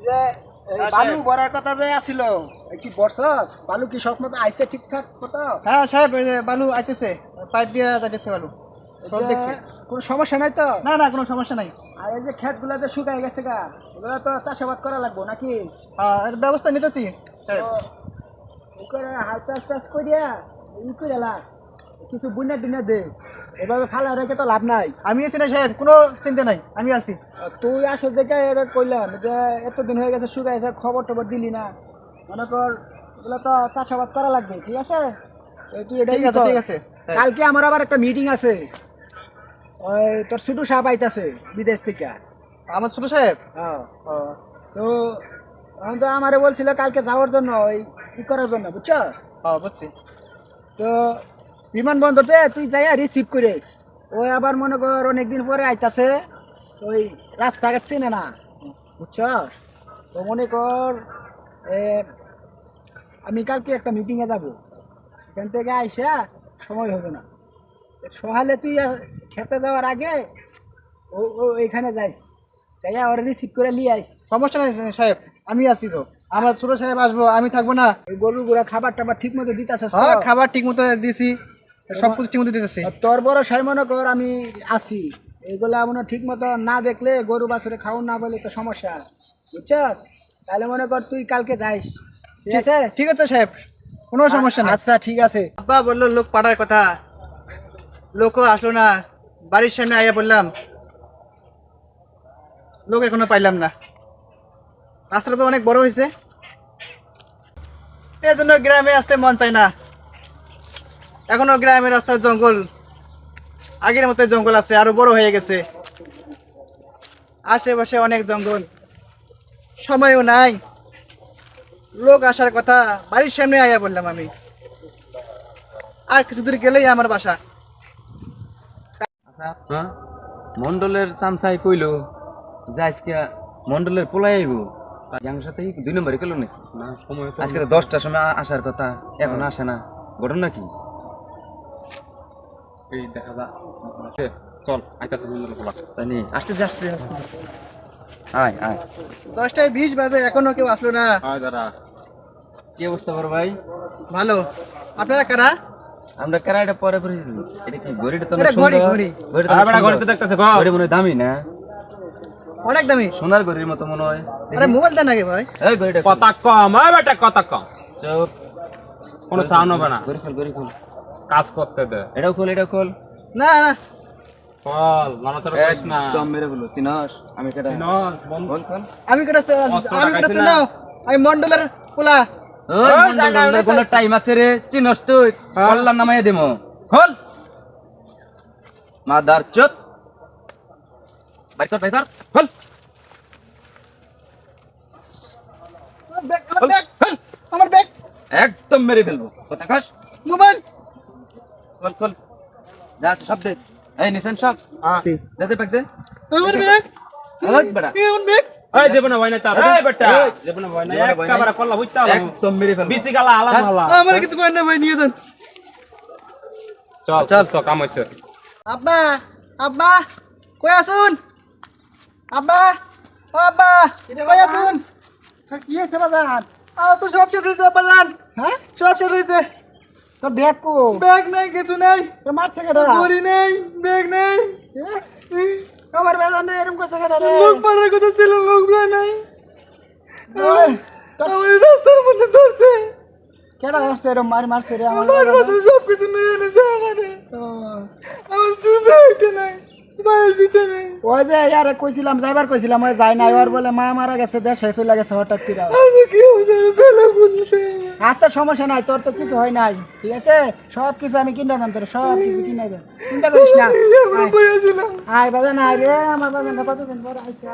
যে বালু ভরার কথা যে আছিল কি বর্ষস বালু কি সব মতো আইছে ঠিকঠাক কথা? হ্যাঁ সাহেব, এই যে বালু আইতেছে, পাইপ দিয়ে যাইতেছে বালু, সব দেখছি। কোনো সমস্যা নাই তো? না না, কোনো সমস্যা নাই। আর এই যে ক্ষেতগুলো যে শুকাই গেছে গা, ওগুলো তো চাষাবাদ করা লাগবো নাকি? এর ব্যবস্থা নিতেছি সাহেব। ই করে হাল চাষ টাষ করিয়া ই করে লাগ কিছু বুনে টুনে দে, এভাবে ফালা রেখে তো লাভ নাই। আমি আছি না সাহেব, কোনো চিন্তা নাই, আমি আছি। তুই আসল দেখে এটা কইলাম যে এতদিন হয়ে গেছে শুকাই গেছে, খবর টবর দিলি না। মনে কর এগুলো তো চাষাবাদ করা লাগবে, ঠিক আছে? তুই এটা ঠিক আছে, ঠিক আছে। কালকে আমার আবার একটা মিটিং আছে, ওই তোর ছোটু সাহেব আইতাছে বিদেশ থেকে। আমার ছোট সাহেব? হ্যাঁ। তো তখন তো আমারে বলছিল কালকে যাওয়ার জন্য, ওই ই করার জন্য, বুঝছ? বুঝছি। তো বিমানবন্দরতে তুই যাইয়া রিসিভ করিস। ওই আবার মনে কর অনেকদিন পরে আইতাছে, ওই রাস্তাঘাট চেনে না, বুঝছ? তো মনে কর আমি কালকে একটা মিটিংয়ে যাব, এখান থেকে আইসা সময় হবে না। সকালে তুই খেতে যাওয়ার আগে ও এইখানে যাইস, যাইয়া ওরা রিসিভ করে নিয়ে আইস। সমস্যা নাই সাহেব, আমি আছি তো। আমার ছোট সাহেব আসবো, আমি থাকবো না? এই গরু গুড়া খাবার টাবার ঠিক মতো দিতেছ? হ্যাঁ, খাবার ঠিক মতো দিছি, সব কিছু ঠিক মতো দিতেছি। তোর বড় সাই মনে কর আমি আছি, এইগুলা মনে ঠিক মতো না দেখলে গরু বাছুরে খাওয়া না বলে তো সমস্যা, বুঝছ? তাহলে মনে কর তুই কালকে যাইস, ঠিক আছে? ঠিক আছে সাহেব, কোনো সমস্যা নেই। আচ্ছা ঠিক আছে। আব্বা বললো লোক পাঠার কথা, লোকও আসলো না। বাড়ির সামনে আইয়া বললাম, লোক এখনো পাইলাম না। রাস্তাটা তো অনেক বড় হয়েছে, এই জন্য গ্রামে আসতে মন চায় না। এখনো গ্রামের রাস্তার জঙ্গল আগের মতো জঙ্গল আছে, আরো বড় হয়ে গেছে। আশেপাশে অনেক জঙ্গল, সময়ও নাই। লোক আসার কথা, বাড়ির সামনে আইয়া বললাম আমি। আর কিছু দূর গেলেই আমার বাসা। হ্যাঁ, মন্ডলের চামচাই কইলো যে আজকে মন্ডলের পোলাই আইব, আমার সাথে 2 নম্বরে গেল নাকি? না, সময় আজকে তো 10টার সময় আসার কথা, এখন আসে না, ঘটনা কি? এই দেখা যা চল আইতাছে মন্ডলের পোলা। তাই নি, আসতে আসতে আয় আয়। 10:20 বাজে, এখনো কেউ আসলো না। আয় দাঁড়া। কি অবস্থা বড় ভাই? ভালো। আপনারা কারা? আমরা কেরাইটা পরে পড়েছি। এটা কি ঘড়িটা তো এটা ঘড়ি, ঘড়ি। ঘড়িটা আরে বড় ঘড়িতে দেখতেছে গো। ঘড়ি মনে হয় দামি না? অনেক দামি। সোনার ঘড়ির মতো মনে হয়। আরে মোবাইল দেন আগে ভাই। এই ঘড়িটা কথা কম, এই বেটা কথা কম। চুপ। কোনো সাউন্ড হবে না, ঘড়ি খোল, ঘড়ি খোল। কাজ করতে দে। এটাও খোল, এটাও খোল। না না, বল নানাচার করিস না। একদম মেরে বলো চিনস আমি কেডা? চিনস, বন্ধু। খোল খোল। আমি কেটে না, আমি মন্ডলের পোলা। ওই মন্ডলের কোন টাইম আছে রে? চিনস তুই? কল্লার নামাইয়া দিমু। খোল। মাদার চোদ। বাইর কর, বাইর কর। খোল। আমার ব্যাগ, আমার ব্যাগ, একদম মেরে ফেলবো। কথা কস? মোবাইল। খোল খোল। যা আছে সব দে। এই নিছেন সব? হ্যাঁ। দে দে ব্যাগ দে। আমার ব্যাগ, ওই বেটা। আমার ব্যাগ। এই জীবনে ভয় নাই তার। এই বেটা, জীবনে ভয় নাই। জীবনে ভয় নাই। একবারে কল্লা বুঝতে হলো। একদম মেরে ফেলবো। বিসি গালা আলাম হালা। আমার কিছু করেন না ভাই, নিয়ে যান। চল চল তো কাম হইছে। আব্বা, আব্বা, কই আসুন? আব্বা, ও আব্বা, কই আসুন? কি হয়েছে বাজান? আমার তো সব শেষ হয়েছে আব্বা জান। হ্যাঁ, সব শেষ হয়েছে। তোর ব্যাগ কো? ব্যাগ নাই, কিছু নাই। তোর মারছে কেডা? ঘড়ি নেই, ব্যাগ নেই। আমার বেলা নেই, এরকম করছে কেডা রে? লোক পাড়ার কথা ছিল, লোক নাই। ওই, আমার রাস্তার মধ্যে ধরছে। কেডা মারছে এরকম মারছে রে আমার? আমার কাছে সব কিছু নিয়ে এনেছে আমারে। আমার জুতো একটা নাই, বাইরে জুতো নেই। ওই যে ইয়ারে কইছিলাম, যাইবার কইছিলাম, ওই যায় নাই। ওর বলে মা মারা গেছে, দেশে চলে গেছে হঠাৎ করে। আমি কি হতে বেলা বলছে। আচ্ছা সমস্যা নাই, তোর তো কিছু হয় নাই, ঠিক আছে? সব কিছু আমি কিনে দেন, তোর সব কিছু কিনে দেন, চিন্তা করিস না। আমরা বইয়াছিলাম। আয় বাবা না রে, আমার বাবা কতদিন পর আইসা।